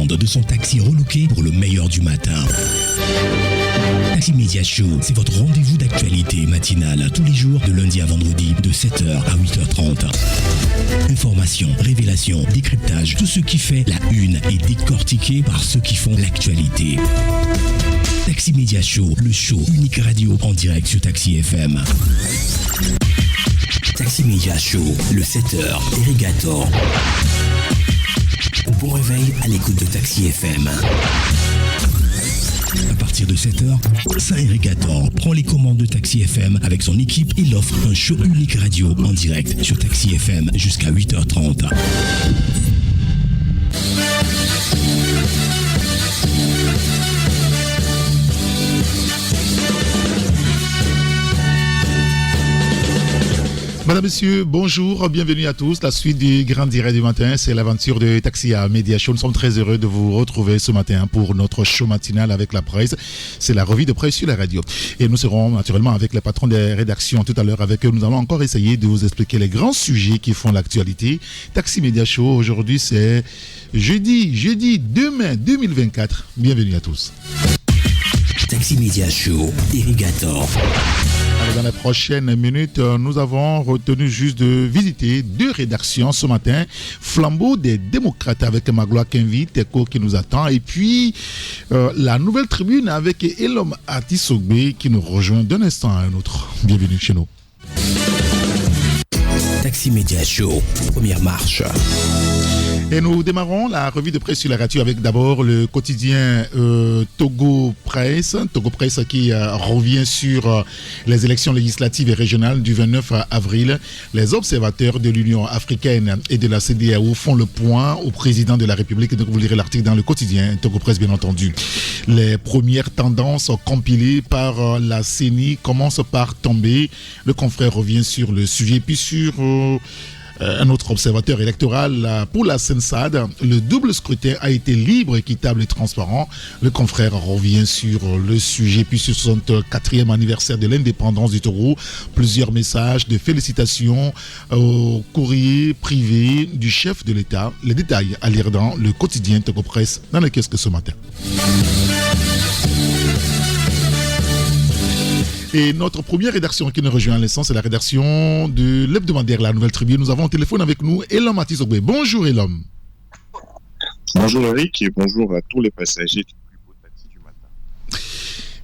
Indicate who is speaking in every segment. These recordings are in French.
Speaker 1: commande de son taxi relooké pour le meilleur du matin. Taxi Media Show, c'est votre rendez-vous d'actualité matinale tous les jours de lundi à vendredi de 7h à 8h30. Informations, révélations, décryptage, tout ce qui fait la une est décortiqué par ceux qui font l'actualité. Taxi Media Show, le show unique radio en direct sur Taxi FM. Taxi Media Show, le 7h, Irrigator. Bon réveil à l'écoute de Taxi FM. À partir de 7h, Saint-Irrigator prend les commandes de Taxi FM avec son équipe et l'offre un show unique radio en direct sur Taxi FM jusqu'à 8h30.
Speaker 2: Madame, Monsieur, bonjour, bienvenue à tous. La suite du Grand Direct du matin, c'est l'aventure de Taxi Media Show. Nous sommes très heureux de vous retrouver ce matin pour notre show matinal avec la presse. C'est la revue de presse sur la radio. Et nous serons naturellement avec les patrons des rédactions tout à l'heure. Avec eux, nous allons encore essayer de vous expliquer les grands sujets qui font l'actualité. Taxi Media Show, aujourd'hui, c'est jeudi 2 mai 2024. Bienvenue à tous.
Speaker 1: Taxi Media Show, Irrigator.
Speaker 2: Dans les prochaines minutes, nous avons retenu juste de visiter 2 rédactions ce matin. Flambeau des démocrates avec Magloire Kenvi, Teko qui nous attend. Et puis, la nouvelle tribune avec Elom Atisogbe qui nous rejoint d'un instant à un autre. Bienvenue chez nous.
Speaker 1: Taxi Media Show, première marche.
Speaker 2: Et nous démarrons la revue de presse sur la radio avec d'abord le quotidien Togo Presse qui revient sur les élections législatives et régionales du 29 avril. Les observateurs de l'Union africaine et de la CEDEAO font le point au président de la République. Et donc vous lirez l'article dans le quotidien Togo Presse, bien entendu. Les premières tendances compilées par la CENI commencent par tomber. Le confrère revient sur le sujet, puis sur un autre observateur électoral pour la SENSAD. Le double scrutin a été libre, équitable et transparent. Le confrère revient sur le sujet, puis sur le 64e anniversaire de l'indépendance du Togo. Plusieurs messages de félicitations au courrier privé du chef de l'État. Les détails à lire dans le quotidien Togo Presse dans le kiosque ce matin. Et notre première rédaction qui nous rejoint à l'instant, c'est la rédaction de l'hebdomadaire La Nouvelle Tribune. Nous avons au téléphone avec nous Elom Atisogbe. Bonjour Elom.
Speaker 3: Bonjour Eric et bonjour à tous les passagers du plus beau taxi du matin.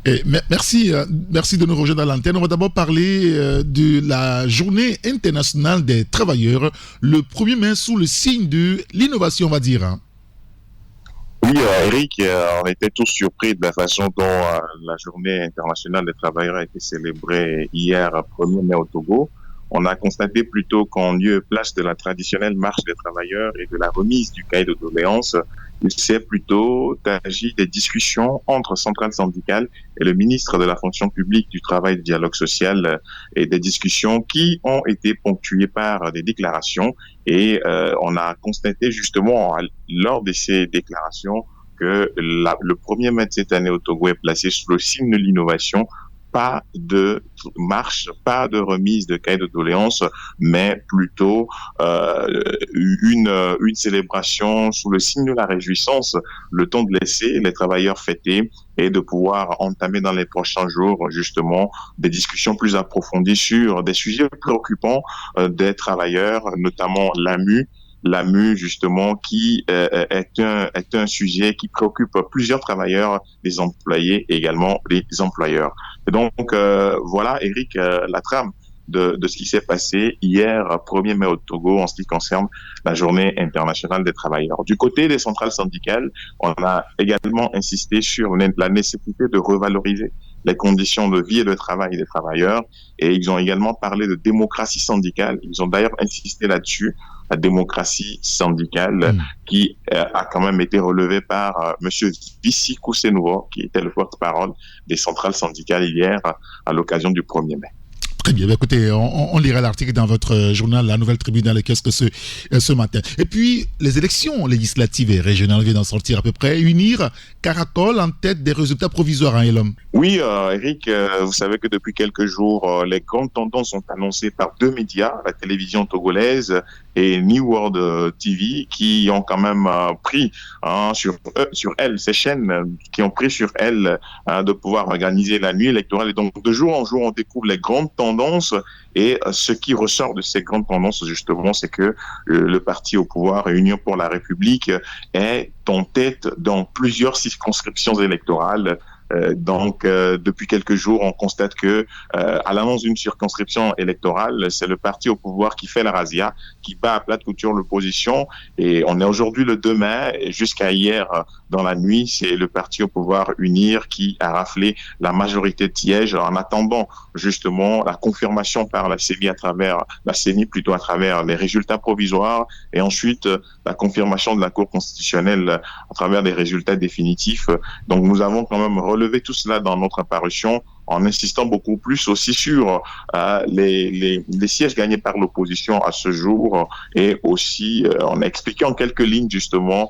Speaker 2: Et merci de nous rejoindre à l'antenne. On va d'abord parler de la journée internationale des travailleurs, le 1er mai sous le signe de l'innovation, on va dire. Hein.
Speaker 3: Oui, Eric, on était tous surpris de la façon dont la journée internationale des travailleurs a été célébrée hier, 1er mai au Togo. On a constaté plutôt qu'en lieu et place de la traditionnelle marche des travailleurs et de la remise du cahier de doléances, il s'est plutôt agi des discussions entre centrales syndicales et le ministre de la fonction publique, du travail et du dialogue social, et des discussions qui ont été ponctuées par des déclarations. Et on a constaté justement lors de ces déclarations que le 1er mai de cette année au Togo est placé sous le signe de l'innovation. Pas de marche, pas de remise de cahier de doléances, mais plutôt une célébration sous le signe de la réjouissance, le temps de laisser les travailleurs fêter et de pouvoir entamer dans les prochains jours justement des discussions plus approfondies sur des sujets préoccupants des travailleurs, notamment l'AMU justement qui est un sujet qui préoccupe plusieurs travailleurs, les employés et également les employeurs. Et donc voilà Eric, la trame de ce qui s'est passé hier 1er mai au Togo en ce qui concerne la journée internationale des travailleurs. Du côté des centrales syndicales, on a également insisté sur la nécessité de revaloriser les conditions de vie et de travail des travailleurs et ils ont également parlé de démocratie syndicale. Ils ont d'ailleurs insisté là-dessus, la démocratie syndicale qui a quand même été relevée par monsieur Vissi Koussenouo qui était le porte-parole des centrales syndicales hier à l'occasion du 1er mai.
Speaker 2: Très bien, écoutez, on lira l'article dans votre journal La Nouvelle Tribune dans le kiosque ce matin. Et puis, les élections législatives et régionales viennent d'en sortir à peu près. Unir caracole en tête des résultats provisoires, hein, Elom.
Speaker 3: Oui, Eric, vous savez que depuis quelques jours, les grandes tendances sont annoncées par 2 médias, la télévision togolaise et New World TV qui ont quand même pris sur elles, ces chaînes qui ont pris sur elles de pouvoir organiser la nuit électorale. Et donc, de jour en jour, on découvre les grandes tendances. Et ce qui ressort de ces grandes tendances, justement, c'est que le parti au pouvoir, Union pour la République, est en tête dans plusieurs circonscriptions électorales. Donc, depuis quelques jours, on constate que à l'annonce d'une circonscription électorale, c'est le parti au pouvoir qui fait la razzia, qui bat à plate couture l'opposition. Et on est aujourd'hui le 2 mai, et jusqu'à hier, dans la nuit, c'est le parti au pouvoir UNIR qui a raflé la majorité de sièges en attendant justement la confirmation par la CENI à travers les résultats provisoires et ensuite la confirmation de la Cour constitutionnelle à travers les résultats définitifs. Donc, nous avons quand même relevé tout cela dans notre parution en insistant beaucoup plus aussi sur les sièges gagnés par l'opposition à ce jour et aussi en expliquant en quelques lignes justement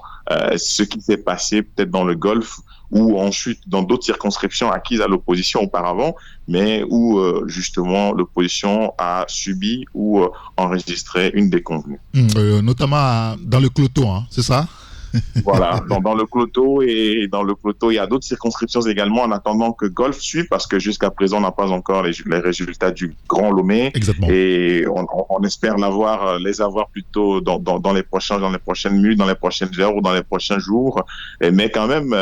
Speaker 3: ce qui s'est passé peut-être dans le Golfe ou ensuite dans d'autres circonscriptions acquises à l'opposition auparavant, mais où justement l'opposition a subi ou enregistré une déconvenue.
Speaker 2: Notamment dans le Cloto, c'est ça?
Speaker 3: Voilà, dans le Cloto et dans le Cloto, il y a d'autres circonscriptions également en attendant que Golfe suive parce que jusqu'à présent, on n'a pas encore les résultats du Grand Lomé.
Speaker 2: Exactement.
Speaker 3: Et on espère les avoir plutôt dans les prochaines minutes, dans les prochaines heures ou dans les prochains jours. Mais quand même,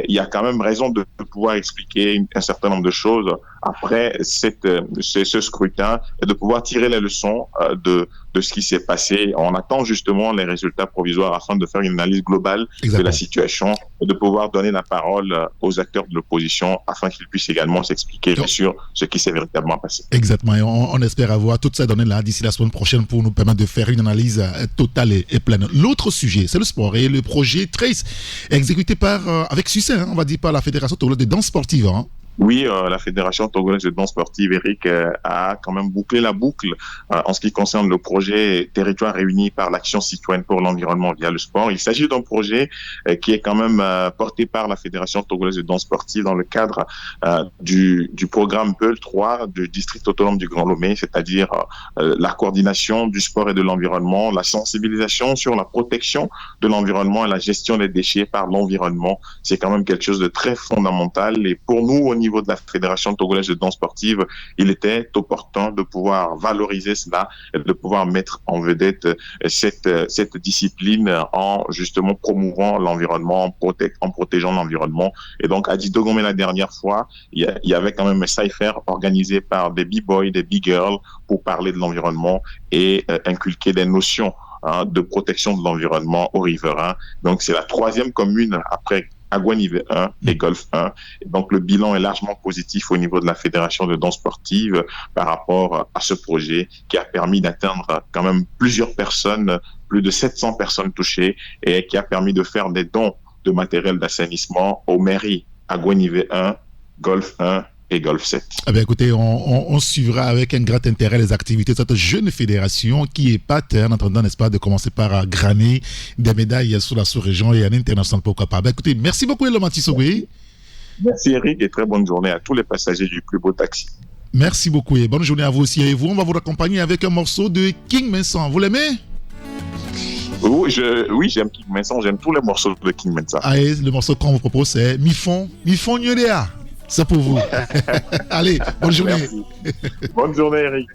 Speaker 3: il y a quand même raison de pouvoir expliquer un certain nombre de choses après ce scrutin et de pouvoir tirer les leçons de ce qui s'est passé. On attend justement les résultats provisoires afin de faire une analyse globale de la situation et de pouvoir donner la parole aux acteurs de l'opposition afin qu'ils puissent également s'expliquer sur ce qui s'est véritablement passé.
Speaker 2: Exactement. Et on espère avoir toutes ces données là d'ici la semaine prochaine pour nous permettre de faire une analyse totale et pleine. L'autre sujet, c'est le sport et le projet Trace exécuté avec succès, on va dire, par la Fédération togolaise de danse sportive.
Speaker 3: Oui, la Fédération togolaise de danse sportive, Eric, a quand même bouclé la boucle en ce qui concerne le projet Territoire réuni par l'Action citoyenne pour l'environnement via le sport. Il s'agit d'un projet qui est quand même porté par la Fédération togolaise de danse sportive dans le cadre du programme PEUL 3 du district autonome du Grand Lomé, c'est-à-dire la coordination du sport et de l'environnement, la sensibilisation sur la protection de l'environnement et la gestion des déchets par l'environnement. C'est quand même quelque chose de très fondamental et pour nous, au niveau de la Fédération togolaise de danse sportive, il était opportun de pouvoir valoriser cela et de pouvoir mettre en vedette cette discipline en justement promouvant l'environnement, en protégeant l'environnement. Et donc, à Didogomé la dernière fois, il y avait quand même un cypher organisé par des b-boys, des b-girls pour parler de l'environnement et inculquer des notions de protection de l'environnement aux riverains. Donc, c'est la 3e commune après Aguanive 1 et Golfe 1. Et donc, le bilan est largement positif au niveau de la Fédération de danse sportive par rapport à ce projet qui a permis d'atteindre quand même plusieurs personnes, plus de 700 personnes touchées et qui a permis de faire des dons de matériel d'assainissement aux mairies Aguanive 1, Golfe 1 et Golfe 7.
Speaker 2: Eh bien, écoutez, on suivra avec un grand intérêt les activités de cette jeune fédération qui épate en attendant, n'est-ce pas, de commencer par graner des médailles sur la sous-région et à l'international, pourquoi pas. Écoutez, merci beaucoup, Eloma Tisogwe.
Speaker 3: Merci, Eric, et très bonne journée à tous les passagers du plus beau taxi.
Speaker 2: Merci beaucoup et bonne journée à vous aussi. Et vous, on va vous accompagner avec un morceau de King Menson. Vous l'aimez?
Speaker 3: Oui, j'aime King Menson, j'aime tous les morceaux de King Menson.
Speaker 2: Allez, le morceau qu'on vous propose, c'est Mifon Nyodea. C'est pour vous. Allez, bonne journée.
Speaker 3: Merci. Bonne journée, Eric.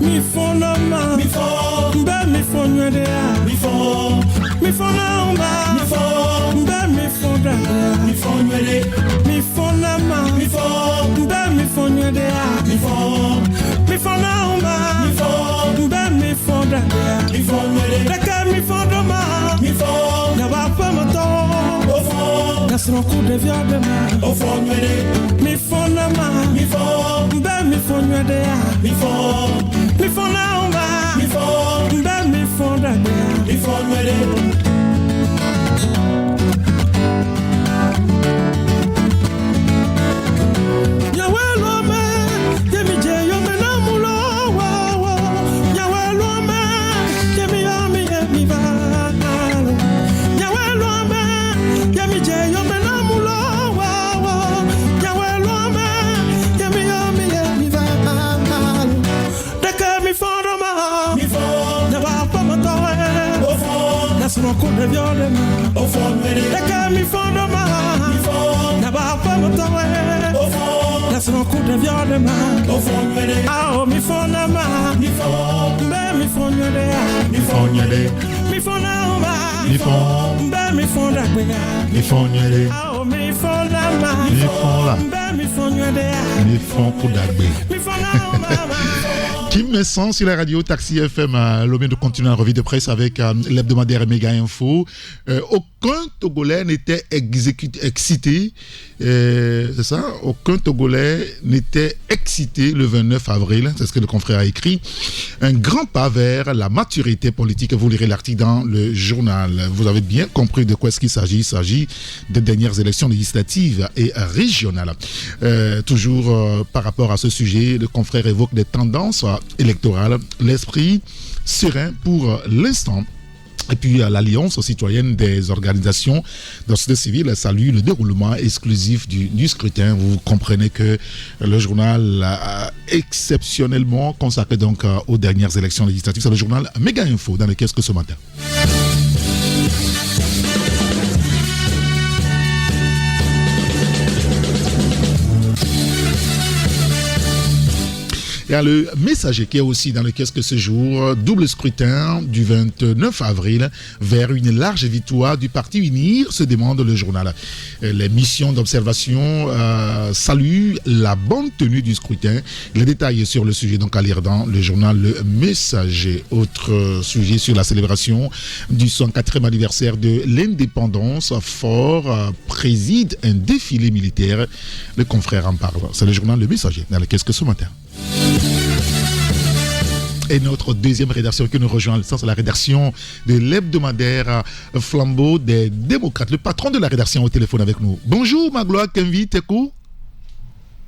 Speaker 4: Mifon nama, mifon, be mifon nyodea, mifon, mifon nama, mifon, be mifon dada, mifon nyode, mifon nama, mifon, be mifon nyodea, mifon, mifon nama, mifon, be mifon dada, mifon nyode, deka mifon doma, mifon, na bapa mato, ofon, na sroku de viadema, ofon nyode, mifon nama, mifon, be mifon nyodea, mifon. Mi fon na umba, mi fon, mbe mi fon da dea, mi fon mwede. Laisse-moi couper violema. Au fond, et mi fondoma. N'aba pas me tomber. Au fond, laisse-moi couper violema. Au fond, ah, mi fondoma. Mi fond, mi fondoma.
Speaker 2: Mi fondama.
Speaker 4: Mi fondoma.
Speaker 2: Mi fond.
Speaker 4: Mi fondama.
Speaker 2: Mi fondama.
Speaker 4: Ah, mi fondama.
Speaker 2: Mi fond.
Speaker 4: Mi fondama.
Speaker 2: Mi fond Koudagbe.
Speaker 4: Mi fondama.
Speaker 2: Kim Messon sur la radio Taxi FM. L'homme de continuer la revue de presse avec l'hebdomadaire Méga Info. Aucun Togolais n'était excité. C'est ça? Aucun Togolais n'était excité le 29 avril. C'est ce que le confrère a écrit. Un grand pas vers la maturité politique. Vous lirez l'article dans le journal. Vous avez bien compris de quoi est-ce qu'il s'agit. Il s'agit des dernières élections législatives et régionales. Toujours par rapport à ce sujet, le confrère évoque des tendances électorales, l'esprit serein pour l'instant. Et puis l'Alliance citoyenne des organisations de société civile salue le déroulement exclusif du scrutin. Vous comprenez que le journal a exceptionnellement consacré donc aux dernières élections législatives. C'est le journal Méga Info dans le kiosque ce matin. Il y a le Messager qui est aussi dans le kiosque ce jour. Double scrutin du 29 avril vers une large victoire du parti UNIR, se demande le journal. Les missions d'observation saluent la bonne tenue du scrutin. Les détails sur le sujet donc à lire dans le journal Le Messager. Autre sujet sur la célébration du 104e anniversaire de l'indépendance. Fort préside un défilé militaire. Le confrère en parle. C'est le journal Le Messager dans le kiosque ce matin. Et notre deuxième rédaction qui nous rejoint, c'est la rédaction de l'hebdomadaire Flambeau des démocrates. Le patron de la rédaction au téléphone avec nous. Bonjour Magloire Kenvi Tekou.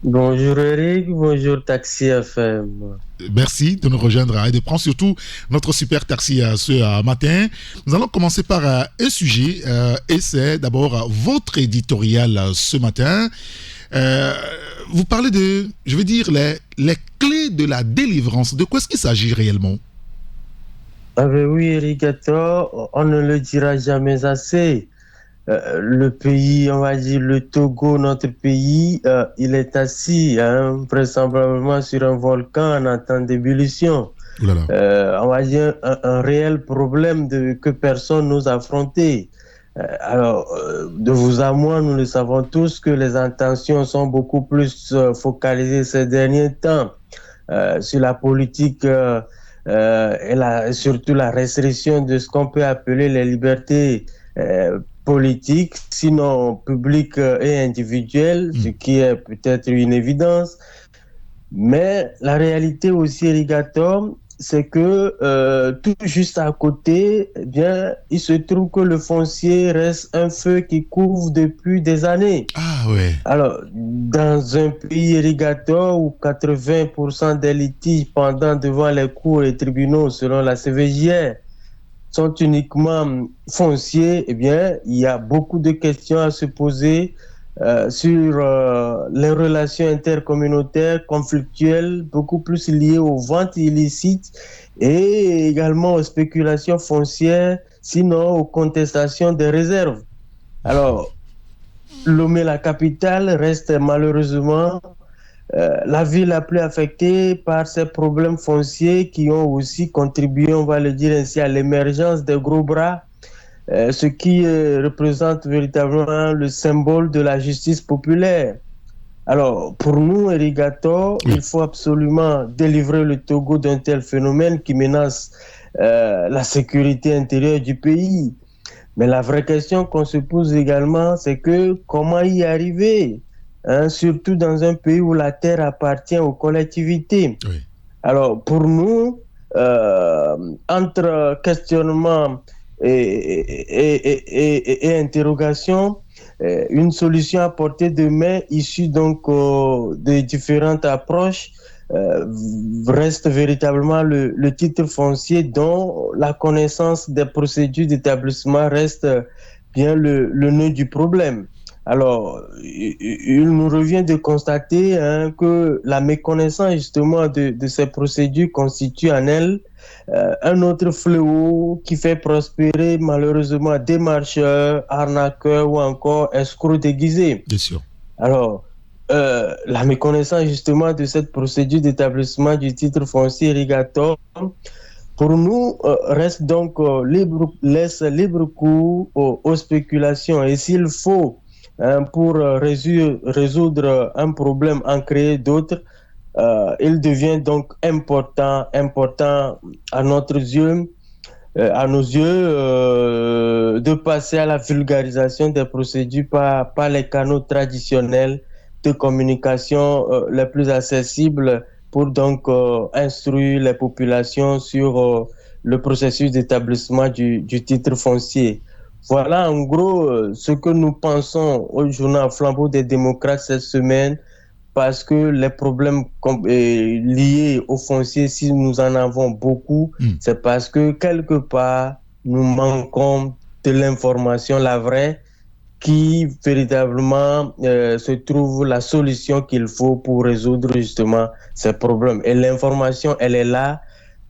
Speaker 5: Bonjour Eric, bonjour Taxi FM.
Speaker 2: Merci de nous rejoindre et de prendre surtout notre super taxi ce matin. Nous allons commencer par un sujet et c'est d'abord votre éditorial ce matin. Vous parlez de, je veux dire, les clés de la délivrance. De quoi est-ce qu'il s'agit réellement?
Speaker 5: Ah ben oui, Erigato, on ne le dira jamais assez. Le pays, on va dire le Togo, notre pays, il est assis vraisemblablement sur un volcan en attente d'ébullition. On va dire un réel problème que personne n'ose affronter. Alors, de vous à moi, nous le savons tous que les intentions sont beaucoup plus focalisées ces derniers temps sur la politique et surtout la restriction de ce qu'on peut appeler les libertés politiques, sinon publiques et individuelles, ce qui est peut-être une évidence. Mais la réalité aussi, Erigato, c'est que tout juste à côté, eh bien, il se trouve que le foncier reste un feu qui couvre depuis des années.
Speaker 2: Ah ouais.
Speaker 5: Alors, dans un pays irrigateur où 80% des litiges pendant devant les cours et tribunaux, selon la CVJR, sont uniquement fonciers, eh bien, il y a beaucoup de questions à se poser sur les relations intercommunautaires conflictuelles, beaucoup plus liées aux ventes illicites et également aux spéculations foncières, sinon aux contestations des réserves. Alors, Lomé, la capitale, reste malheureusement la ville la plus affectée par ces problèmes fonciers qui ont aussi contribué, on va le dire ainsi, à l'émergence des gros bras, ce qui représente véritablement le symbole de la justice populaire. Alors, pour nous, Erigato, il faut absolument délivrer le Togo d'un tel phénomène qui menace la sécurité intérieure du pays. Mais la vraie question qu'on se pose également, c'est que comment y arriver, surtout dans un pays où la terre appartient aux collectivités. Oui. Alors, pour nous, entre questionnement et interrogation, une solution à portée de main issue donc de différentes approches reste véritablement le titre foncier dont la connaissance des procédures d'établissement reste bien le nœud du problème. Alors, il nous revient de constater que la méconnaissance justement de ces procédures constitue en elle un autre fléau qui fait prospérer malheureusement des marcheurs, arnaqueurs ou encore escrocs déguisés.
Speaker 2: Bien sûr.
Speaker 5: Alors, la méconnaissance justement de cette procédure d'établissement du titre foncier irrigatoire, pour nous, reste donc laisse libre cours aux spéculations. Et s'il faut, pour résoudre un problème, en créer d'autres, il devient donc important à nos yeux, de passer à la vulgarisation des procédures par les canaux traditionnels de communication les plus accessibles pour donc instruire les populations sur le processus d'établissement du titre foncier. Voilà en gros ce que nous pensons au journal Flambeau des démocrates cette semaine, parce que les problèmes liés au foncier, si nous en avons beaucoup, c'est parce que quelque part, nous manquons de l'information, la vraie, qui véritablement se trouve la solution qu'il faut pour résoudre justement ces problèmes. Et l'information, elle est là.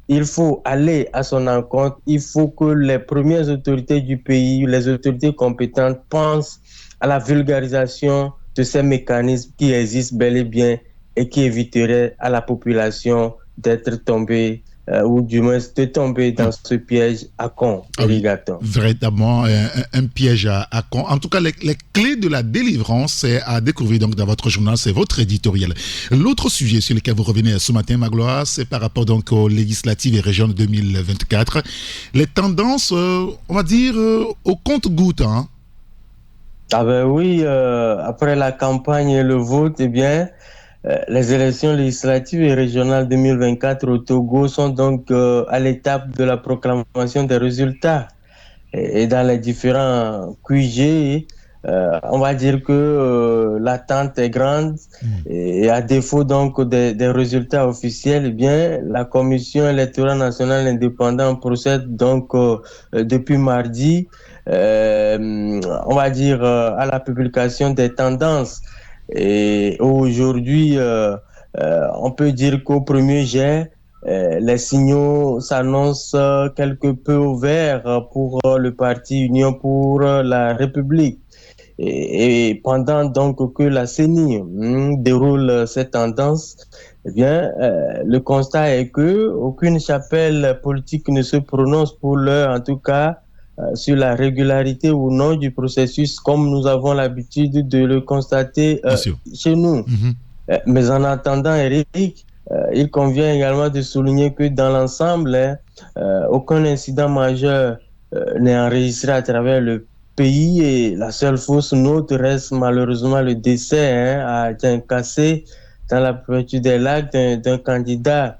Speaker 5: Il faut aller à son encontre. Il faut que les premières autorités du pays, les autorités compétentes, pensent à la vulgarisation de ces mécanismes qui existent bel et bien et qui éviteraient à la population d'être tombée ou du moins de tomber dans ce piège à con irrigateur.
Speaker 2: Véritablement un piège à con. En tout cas, les clés de la délivrance, c'est à découvrir donc dans votre journal, c'est votre éditorial. L'autre sujet sur lequel vous revenez ce matin, Magloire, c'est par rapport donc aux législatives et régions de 2024. Les tendances, on va dire, au compte-gouttes, hein?
Speaker 5: Ah ben oui, après la campagne et le vote, eh bien, les élections législatives et régionales 2024 au Togo sont donc à l'étape de la proclamation des résultats. Et dans les différents QG, on va dire que l'attente est grande. Et à défaut donc des résultats officiels, eh bien, la Commission électorale nationale indépendante procède donc depuis mardi, on va dire, à la publication des tendances. Et aujourd'hui, on peut dire qu'au premier jet, les signaux s'annoncent quelque peu ouverts pour le parti Union pour la République. Et pendant donc que la CENI déroule cette tendance, eh bien, le constat est que aucune chapelle politique ne se prononce pour l'heure, en tout cas, sur la régularité ou non du processus, comme nous avons l'habitude de le constater chez nous. Mais en attendant, Eric, il convient également de souligner que dans l'ensemble, aucun incident majeur n'est enregistré à travers le pays, et la seule fausse note reste malheureusement le décès à Djankassé dans la préfecture des Lacs d'un candidat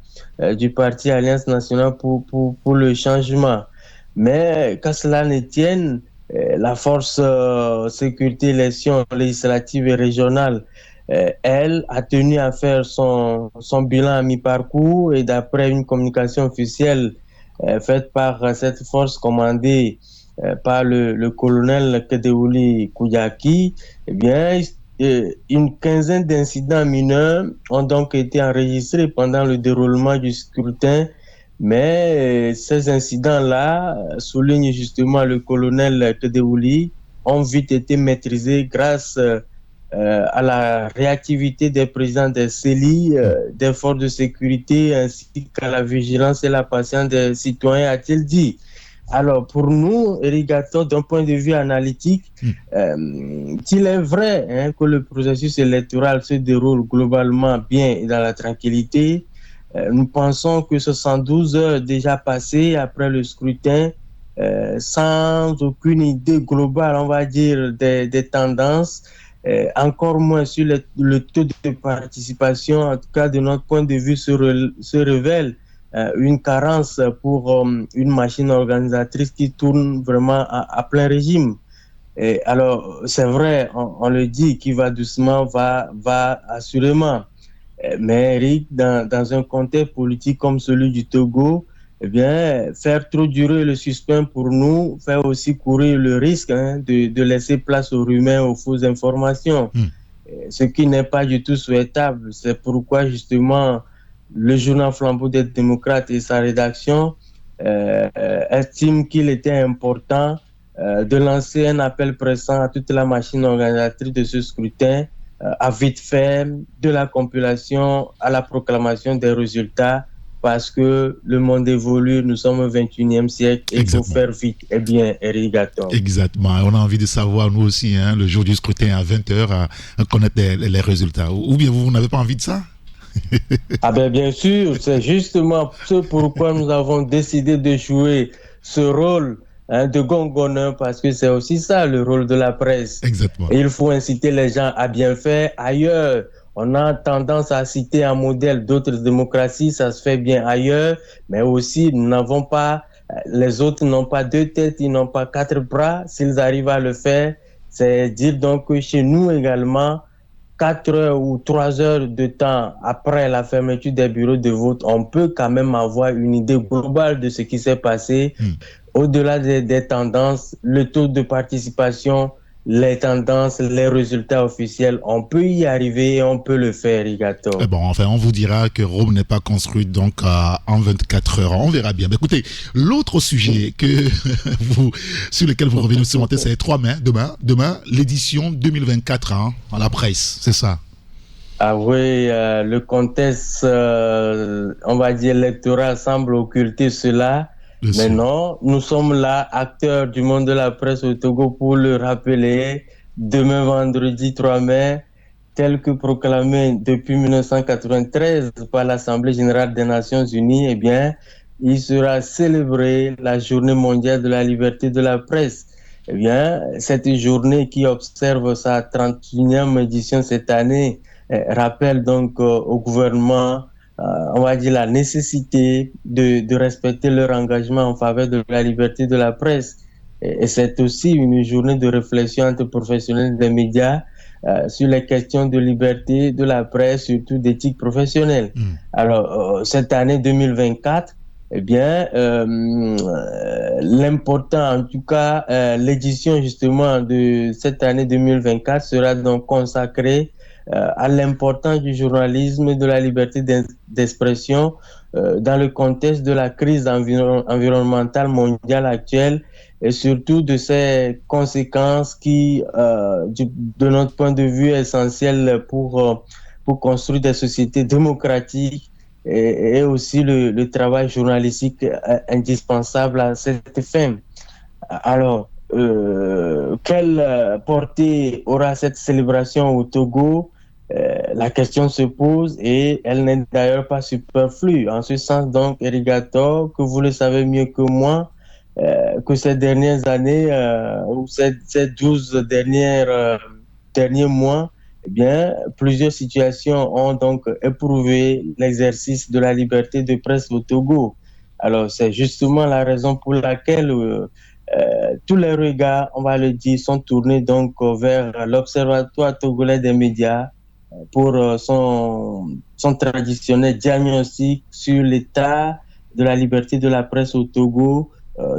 Speaker 5: du parti Alliance nationale pour le changement. Mais qu'à cela ne tienne, la force sécurité élections législatives et régionales, elle a tenu à faire son bilan à mi-parcours, et d'après une communication officielle faite par cette force commandée par le colonel Kedeouli Kouyaki, eh bien, une quinzaine d'incidents mineurs ont donc été enregistrés pendant le déroulement du scrutin. Mais ces incidents-là, souligne justement le colonel Kedeouli, ont vite été maîtrisés grâce à la réactivité des présidents des CELI, des forces de sécurité, ainsi qu'à la vigilance et la patience des citoyens, a-t-il dit. Alors, pour nous, irrigateurs, d'un point de vue analytique, qu'il est vrai que le processus électoral se déroule globalement bien et dans la tranquillité, nous pensons que 72 heures déjà passées après le scrutin, sans aucune idée globale, on va dire, des tendances, encore moins sur le taux de participation, en tout cas de notre point de vue, se révèle une carence pour une machine organisatrice qui tourne vraiment à plein régime. Et alors, c'est vrai, on le dit, qui va doucement, va assurément. Mais Eric, dans un contexte politique comme celui du Togo, eh bien, faire trop durer le suspense pour nous, faire aussi courir le risque de laisser place aux rumeurs, aux fausses informations, ce qui n'est pas du tout souhaitable. C'est pourquoi, justement, le journal Flambeau des démocrates et sa rédaction estiment qu'il était important de lancer un appel pressant à toute la machine organisatrice de ce scrutin, à vite fait, de la compilation à la proclamation des résultats, parce que le monde évolue, nous sommes au 21e siècle et il faut faire vite et bien, Eric Gaton.
Speaker 2: Exactement, on a envie de savoir, nous aussi, le jour du scrutin à 20h, à connaître les résultats. Ou bien vous n'avez pas envie de ça?
Speaker 5: Ah ben bien sûr, c'est justement ce pourquoi nous avons décidé de jouer ce rôle de gongonneur, parce que c'est aussi ça le rôle de la presse.
Speaker 2: Exactement.
Speaker 5: Et il faut inciter les gens à bien faire. Ailleurs, on a tendance à citer un modèle d'autres démocraties, ça se fait bien ailleurs, mais aussi nous n'avons pas, les autres n'ont pas deux têtes, ils n'ont pas quatre bras. S'ils arrivent à le faire, c'est dire donc que chez nous également, 4 heures ou 3 heures de temps après la fermeture des bureaux de vote, on peut quand même avoir une idée globale de ce qui s'est passé. Au-delà des tendances, le taux de participation, les tendances, les résultats officiels, on peut y arriver et on peut le faire, Rigato.
Speaker 2: Bon, enfin, on vous dira que Rome n'est pas construite donc en 24 heures. On verra bien. Mais écoutez, l'autre sujet sur lequel vous revenez ce matin, c'est 3 mai, demain, l'édition 2024 à la presse, c'est ça?
Speaker 5: Ah oui, le contexte, on va dire électoral, semble occulter cela. Mais non, nous sommes là, acteurs du monde de la presse au Togo, pour le rappeler. Demain, vendredi 3 mai, tel que proclamé depuis 1993 par l'Assemblée générale des Nations Unies, eh bien, il sera célébré la Journée mondiale de la liberté de la presse. Eh bien, cette journée qui observe sa 31e édition cette année rappelle donc au gouvernement, on va dire, la nécessité de respecter leur engagement en faveur de la liberté de la presse. Et c'est aussi une journée de réflexion entre professionnels des médias sur les questions de liberté de la presse, surtout d'éthique professionnelle. Alors, cette année 2024, eh bien, l'important, en tout cas, l'édition justement de cette année 2024 sera donc consacrée à l'importance du journalisme et de la liberté d'expression dans le contexte de la crise environnementale mondiale actuelle, et surtout de ses conséquences qui, de notre point de vue, essentielles pour construire des sociétés démocratiques, et aussi le travail journalistique indispensable à cette fin. Alors, quelle portée aura cette célébration au Togo? La question se pose, et elle n'est d'ailleurs pas superflue. En ce sens, donc, Erigato, que vous le savez mieux que moi, que ces dernières années, ou ces 12 derniers mois, eh bien, plusieurs situations ont donc éprouvé l'exercice de la liberté de presse au Togo. Alors, c'est justement la raison pour laquelle tous les regards, on va le dire, sont tournés donc vers l'Observatoire togolais des médias pour son traditionnel diagnostic sur l'état de la liberté de la presse au Togo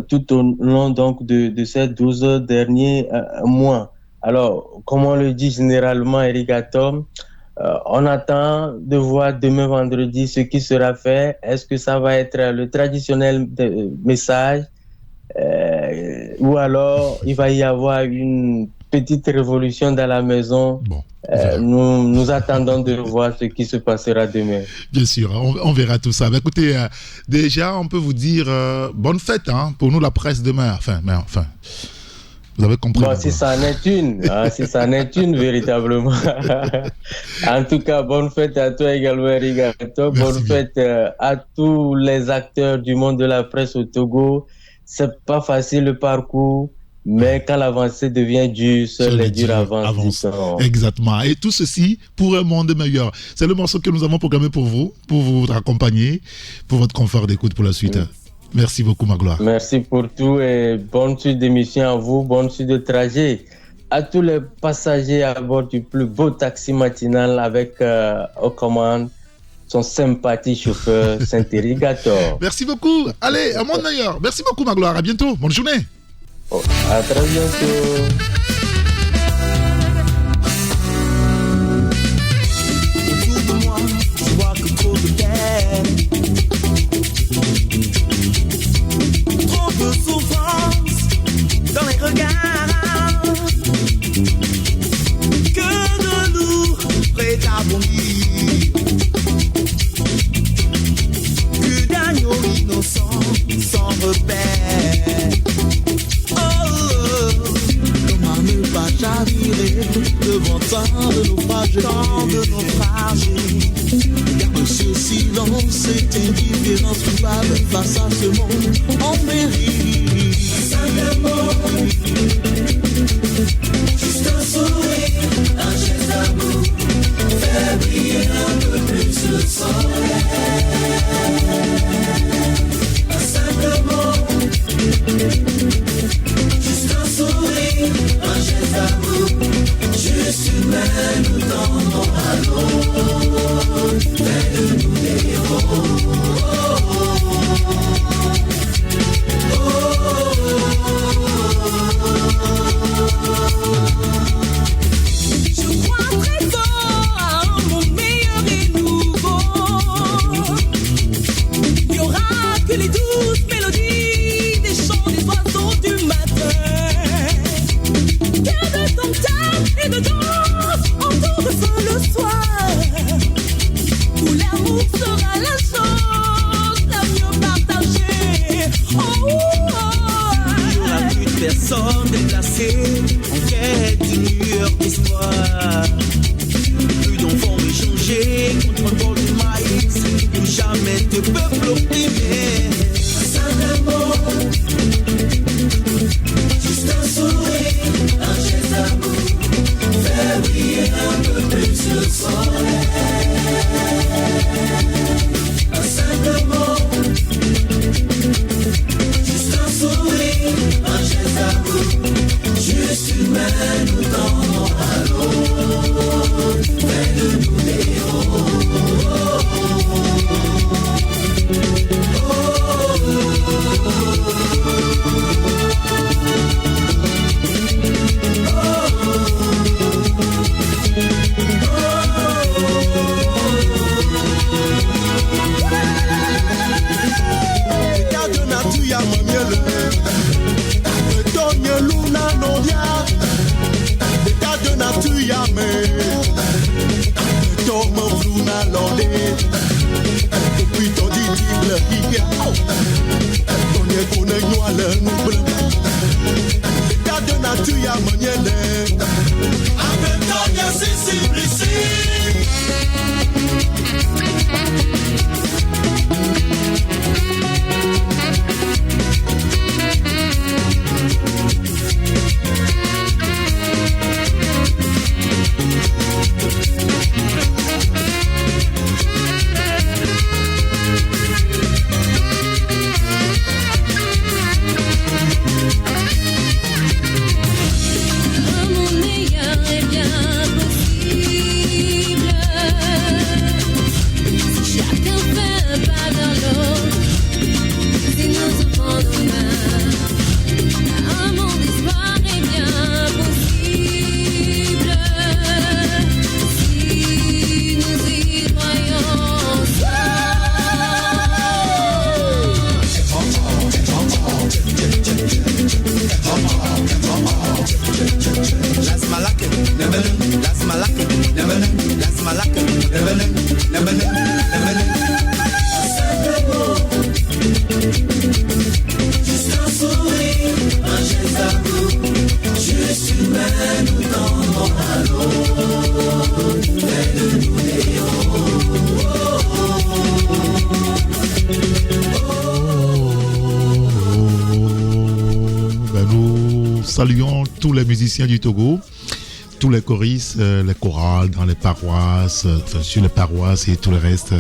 Speaker 5: tout au long donc de ces 12 derniers mois. Alors, comme on le dit généralement, Erigatom, on attend de voir demain vendredi ce qui sera fait. Est-ce que ça va être le traditionnel message ou alors il va y avoir une petite révolution dans la maison? Bon. Nous attendons de voir ce qui se passera demain.
Speaker 2: Bien sûr, on verra tout ça. Mais écoutez, déjà, on peut vous dire bonne fête pour nous, la presse, demain. Enfin, vous avez compris.
Speaker 5: Bon, si ça en est une, si ça en est une, véritablement. En tout cas, bonne fête à toi également, Erigato. Bonne fête à tous les acteurs du monde de la presse au Togo. C'est pas facile le parcours. Mais quand l'avancée devient dure, seul les durs avancent.
Speaker 2: Exactement. Et tout ceci pour un monde meilleur. C'est le morceau que nous avons programmé pour vous accompagner, pour votre confort d'écoute pour la suite. Merci beaucoup, Magloire.
Speaker 5: Merci pour tout et bonne suite d'émission à vous, bonne suite de trajet. À tous les passagers à bord du plus beau taxi matinal avec aux commandes, son sympathique chauffeur Saint-Irrigator.
Speaker 2: Merci beaucoup. Allez, à mon meilleur. Merci beaucoup, Magloire. À bientôt. Bonne journée.
Speaker 5: Oh, à très bientôt.
Speaker 6: Autour de moi, je vois que trop de peine, trop de souffrance dans les regards. Que de lourd prêt à vomir, que d'agneaux innocents sans repère. Comment ne pas chavirer devant tant de naufragés, garde ce silence, cette indifférence coupable face à ce monde en péril. Simplement, juste un sourire, un geste d'amour, fait briller un peu plus le soleil. Simplement, juste un sourire, un geste d'amour, juste une main nous tendons à l'autre, fait de nous des héros. Je crois très fort à un monde meilleur et nouveau. Il n'y aura que les douces mélodies des chants des oiseaux du matin. Terre de tam-tam et de danse autour de ça le soir, où l'amour sera la chose la mieux partagée. Oh, oh, oh. Il n'y aura plus de personnes déplacées en quête d'une lueur d'espoir. Plus d'enfants échangés contre un bol de maïs, plus jamais de peuple opprimé. Simplement, juste un sourire, un geste d'amour, fait briller un peu plus le soleil. Simplement, juste un sourire, un geste d'amour, juste une main nous tendons à l'autre, fait de nous des héros.
Speaker 2: Saluons tous les musiciens du Togo, tous les choristes, les chorales dans les paroisses, enfin sur les paroisses et tout le reste.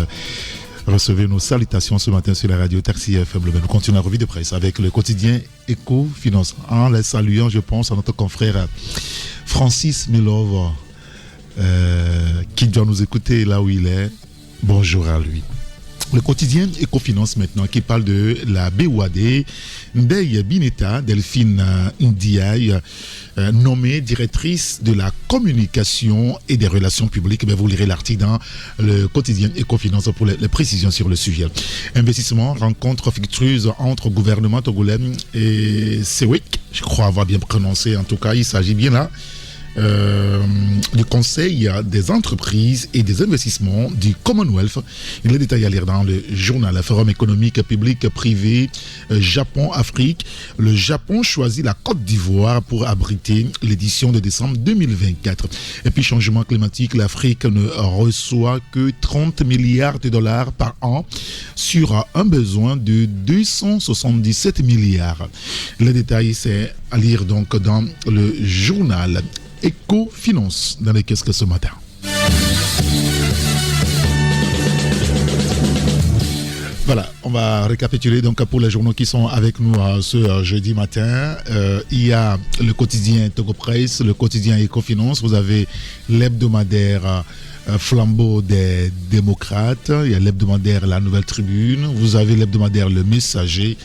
Speaker 2: Recevez nos salutations ce matin sur la radio Taxi FM. Nous continuons la revue de presse avec le quotidien Éco-Finance. En les saluant, je pense à notre confrère Francis Milov, qui doit nous écouter là où il est. Bonjour à lui. Le quotidien Ecofinance maintenant qui parle de la BOAD, Ndeye Bineta, Delphine Ndiaye, nommée directrice de la communication et des relations publiques. Vous lirez l'article dans le quotidien Ecofinance pour les précisions sur le sujet. Investissement, rencontre fructueuse entre gouvernement togolais et SEWIC. Je crois avoir bien prononcé, en tout cas, il s'agit bien là. Du Conseil des entreprises et des investissements du Commonwealth. Il est détaillé à lire dans le journal Forum économique public privé Japon-Afrique. Le Japon choisit la Côte d'Ivoire pour abriter l'édition de décembre 2024. Et puis changement climatique, l'Afrique ne reçoit que 30 milliards de dollars par an sur un besoin de 277 milliards. Les détails, c'est à lire donc dans le journal Ecofinance dans les kiosques ce matin. Voilà, on va récapituler donc pour les journaux qui sont avec nous ce jeudi matin. Il y a le quotidien Togo Presse, le quotidien Ecofinance, vous avez l'hebdomadaire Flambeau des démocrates, il y a l'hebdomadaire La Nouvelle Tribune, vous avez l'hebdomadaire Le Messager.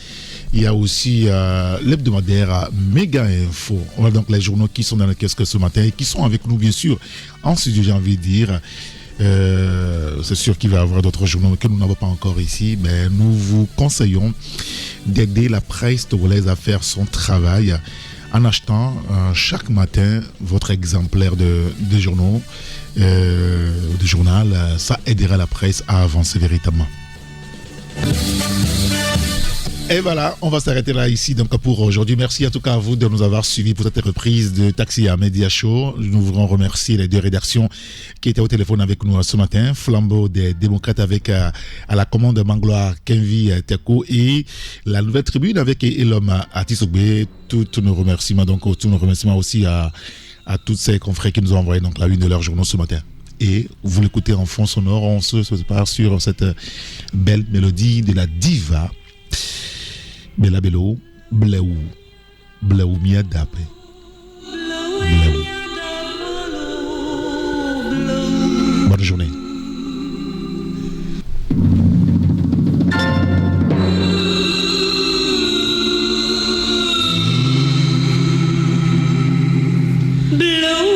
Speaker 2: Il y a aussi l'hebdomadaire Méga Info. On va donc les journaux qui sont dans le kiosque ce matin et qui sont avec nous, bien sûr, en studio, j'ai envie de dire. C'est sûr qu'il va y avoir d'autres journaux que nous n'avons pas encore ici, mais nous vous conseillons d'aider la presse togolaise à faire son travail en achetant chaque matin votre exemplaire de journaux, de journal. Ça aidera la presse à avancer véritablement. Et voilà, on va s'arrêter là ici donc pour aujourd'hui. Merci en tout cas à vous de nous avoir suivis pour cette reprise de Taxi à Media Show. Nous voulons remercier les deux rédactions qui étaient au téléphone avec nous ce matin. Flambeau des démocrates avec à la commande Mangloire Kenvi Teko et la Nouvelle Tribune avec Elom Atisogbe. Tous nos remerciements, donc tous nos remerciements aussi à tous ces confrères qui nous ont envoyé donc la une de leurs journaux ce matin. Et vous l'écoutez en fond sonore, on se sépare sur cette belle mélodie de la diva. Bella Bello, Bleou Mia Dape. Bonne journée.
Speaker 6: Blow